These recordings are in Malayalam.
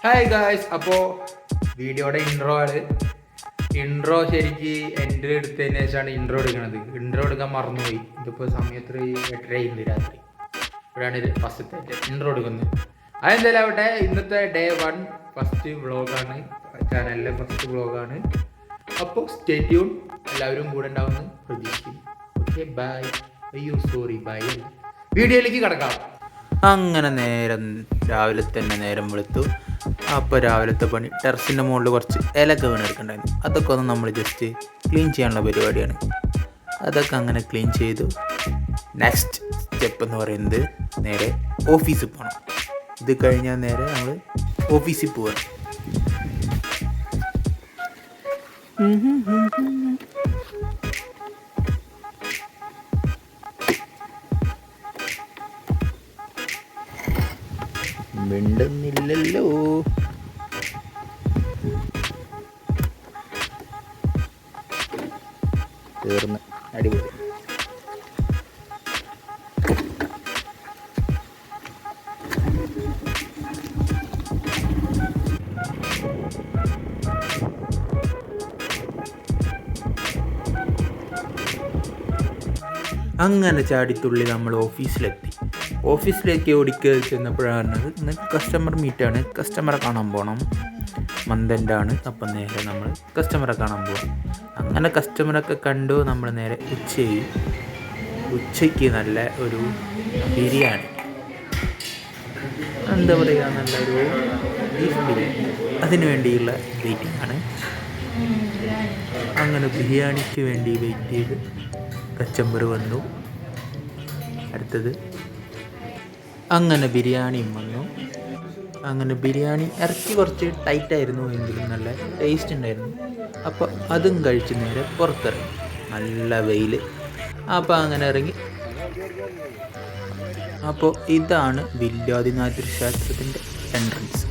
ഹായ് ഗായ്സ്, അപ്പോൾ വീഡിയോയുടെ ഇൻട്രോ ശരിക്ക് എൻ്റെ എടുത്തതിന് ശേഷമാണ് ഇൻട്രോ എടുക്കാൻ മറന്നുപോയി. ഇതിപ്പോൾ സമയത്ത് 8:30 രാത്രി. ഇവിടെയാണ് ഫസ്റ്റത്തെ ഇൻട്രോ എടുക്കുന്നത്. അതെന്തായാലും ആവട്ടെ, ഇന്നത്തെ ഡേ 1 ഫസ്റ്റ് വ്ളോഗാണ്, ചാനലിലെ ഫസ്റ്റ് വ്ളോഗാണ്. അപ്പോൾ സ്റ്റേ ട്യൂൺ, എല്ലാവരും കൂടെ ഉണ്ടാവുമെന്ന് പ്രതീക്ഷിക്കും. Okay, by. ബൈ. വീഡിയോയിലേക്ക് കിടക്കാം. അങ്ങനെ രാവിലെ തന്നെ നേരം വെളുത്തു. അപ്പോൾ രാവിലത്തെ പണി ടെറസിൻ്റെ മുകളിൽ കുറച്ച് ഇലക്കെ വീണെടുക്കണ്ടായിരുന്നു. അതൊക്കെ ഒന്ന് നമ്മൾ ജസ്റ്റ് ക്ലീൻ ചെയ്യാനുള്ള പരിപാടിയാണ്. അതൊക്കെ അങ്ങനെ ക്ലീൻ ചെയ്തു. നെക്സ്റ്റ് സ്റ്റെപ്പ് എന്ന് പറയുന്നത് നേരെ ഓഫീസിൽ പോകണം. ഇത് കഴിഞ്ഞാൽ നേരെ നമ്മൾ ഓഫീസിൽ പോവാണ്. മിണ്ടുന്നില്ലല്ലോ. തീർന്ന് അടിപൊളി. അങ്ങനെ ചാടിത്തുള്ളി നമ്മൾ ഓഫീസിലേക്ക് ഓടിക്കയറി ചെന്നപ്പോഴാണ് ഇന്ന് കസ്റ്റമർ മീറ്റാണ്. കസ്റ്റമറെ കാണാൻ പോകണം. മന്ദൻ്റാണ്. അപ്പം നേരെ നമ്മൾ കസ്റ്റമറെ കാണാൻ പോകാം. അങ്ങനെ കസ്റ്റമറൊക്കെ കണ്ടു. നമ്മൾ നേരെ ഉച്ചയ്ക്ക് നല്ല ഒരു ബിരിയാണി, എന്താ പറയുക, നല്ലൊരു ബീഫ് ബിരിയാണി, അതിന് വേണ്ടിയുള്ള വെയിറ്റിംഗ് ആണ്. അങ്ങനെ ബിരിയാണിക്ക് വേണ്ടി വെയിറ്റ് ചെയ്ത് കസ്റ്റമർ വന്നു. അടുത്തത് അങ്ങനെ ബിരിയാണിയും വന്നു. അങ്ങനെ ബിരിയാണി ഇറച്ചി കുറച്ച് ടൈറ്റായിരുന്നു എങ്കിലും നല്ല ടേസ്റ്റ് ഉണ്ടായിരുന്നു. അപ്പോൾ അതും കഴിച്ച് നേരെ പുറത്തിറങ്ങി. നല്ല വെയിൽ. അപ്പോൾ അങ്ങനെ ഇറങ്ങി. അപ്പോൾ ഇതാണ് വില്യാദിനാഥ് ക്ഷേത്രത്തിൻ്റെ എൻട്രൻസ്.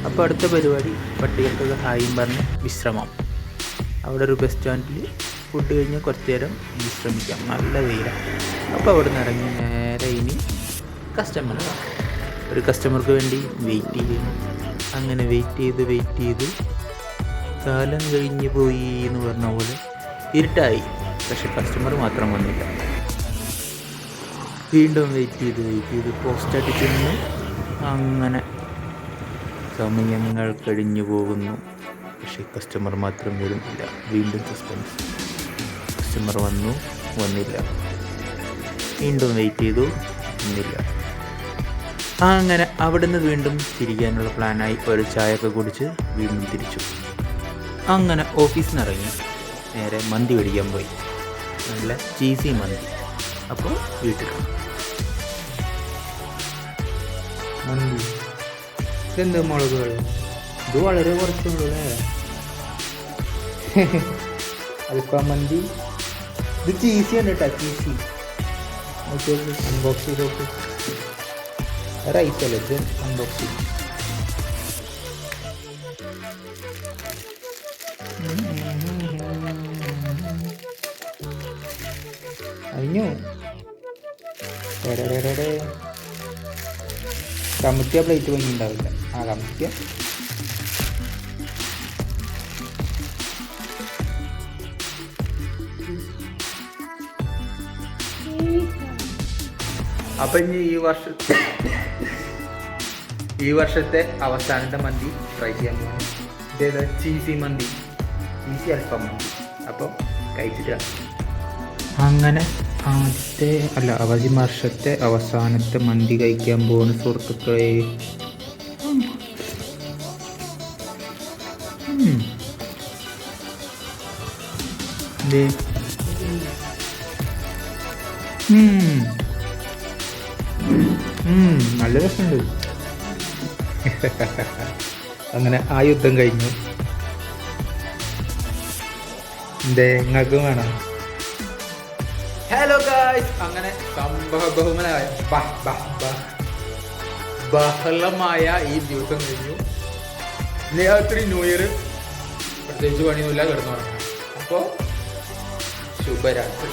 അപ്പോൾ അടുത്ത പരിപാടി പട്ടികൾക്ക് ഹായും പറഞ്ഞ് വിശ്രമം. അവിടെ ഒരു ബസ് സ്റ്റാൻഡിൽ ഫുഡ് കഴിഞ്ഞ് കുറച്ച് നേരം വിശ്രമിക്കാം. നല്ല വെയിലാണ്. അപ്പോൾ അവിടെ നിന്ന് ഇറങ്ങി നേരെ ഇനി ഒരു കസ്റ്റമർക്ക് വേണ്ടി വെയിറ്റ് ചെയ്യുന്നു. അങ്ങനെ വെയിറ്റ് ചെയ്ത് കാലം കഴിഞ്ഞ് പോയി എന്ന് പറഞ്ഞ പോലെ ഇരുട്ടായി. പക്ഷെ കസ്റ്റമർ മാത്രം വന്നില്ല. വീണ്ടും വെയിറ്റ് ചെയ്ത് പോസ്റ്റായിട്ട് ചെന്ന് അങ്ങനെ സമയങ്ങൾ കഴിഞ്ഞു പോകുന്നു. പക്ഷെ കസ്റ്റമർ മാത്രം വരുന്നില്ല. വീണ്ടും സസ്പെൻസ്. കസ്റ്റമർ വന്നില്ല. വീണ്ടും വെയിറ്റ് ചെയ്തു, വന്നില്ല. അങ്ങനെ അവിടുന്ന് വീണ്ടും തിരിക്കാനുള്ള പ്ലാനായി. ഒരു ചായയൊക്കെ കുടിച്ച് വീണ്ടും തിരിച്ചു. അങ്ങനെ ഓഫീസിൽ നിന്ന് ഇറങ്ങി നേരെ മന്തി മേടിക്കാൻ പോയി. നല്ല ചീസി മന്തി. അപ്പോൾ വീട്ടിലാണ് മന്തി. എന്ത് മുളകുകൾ, ഇത് വളരെ കുറച്ചുള്ളൂ അല്ലേ? അൽഫാം മന്തി. ഇത് ചീസിയാണ് കേട്ടോ, ചീസി. അൺബോക്സ് ചെയ്ത് നോക്ക്. റൈസ് അല്ലേ ഇത്, അൺബോക്സ് ചെയ്ത്. കഴിഞ്ഞു. കമ്മിറ്റിയ പ്ലേറ്റ് ഭംഗിയുണ്ടാവില്ല. കമ്മിറ്റിയ അപ്പം ഇനി ഈ വർഷത്തെ അവസാനത്തെ മന്തി ട്രൈ ചെയ്യാൻ പോകുന്നു. ഇതേത് ചീസി മന്തി, ചീസി അൽഫാം മന്തി. അപ്പോൾ കഴിച്ചിട്ട് അങ്ങനെ ഈ വർഷത്തെ അവസാനത്തെ മന്തി കഴിക്കാൻ പോകുന്ന സുഹൃത്തുക്കളെ. നല്ല രസമുണ്ട്. അങ്ങനെ ആ യുദ്ധം കഴിഞ്ഞു. നിങ്ങൾക്കും വേണം. ഹലോ ഗായ്സ്, അങ്ങനെ ബഹളമായ ഈ ദിവസം കഴിഞ്ഞു. രാത്രി ന്യൂ ഇയർ പ്രത്യേകിച്ച് പണിയൊന്നുമില്ല, കിടന്നു തുടങ്ങാം. അപ്പോൾ ശുഭരാത്രി.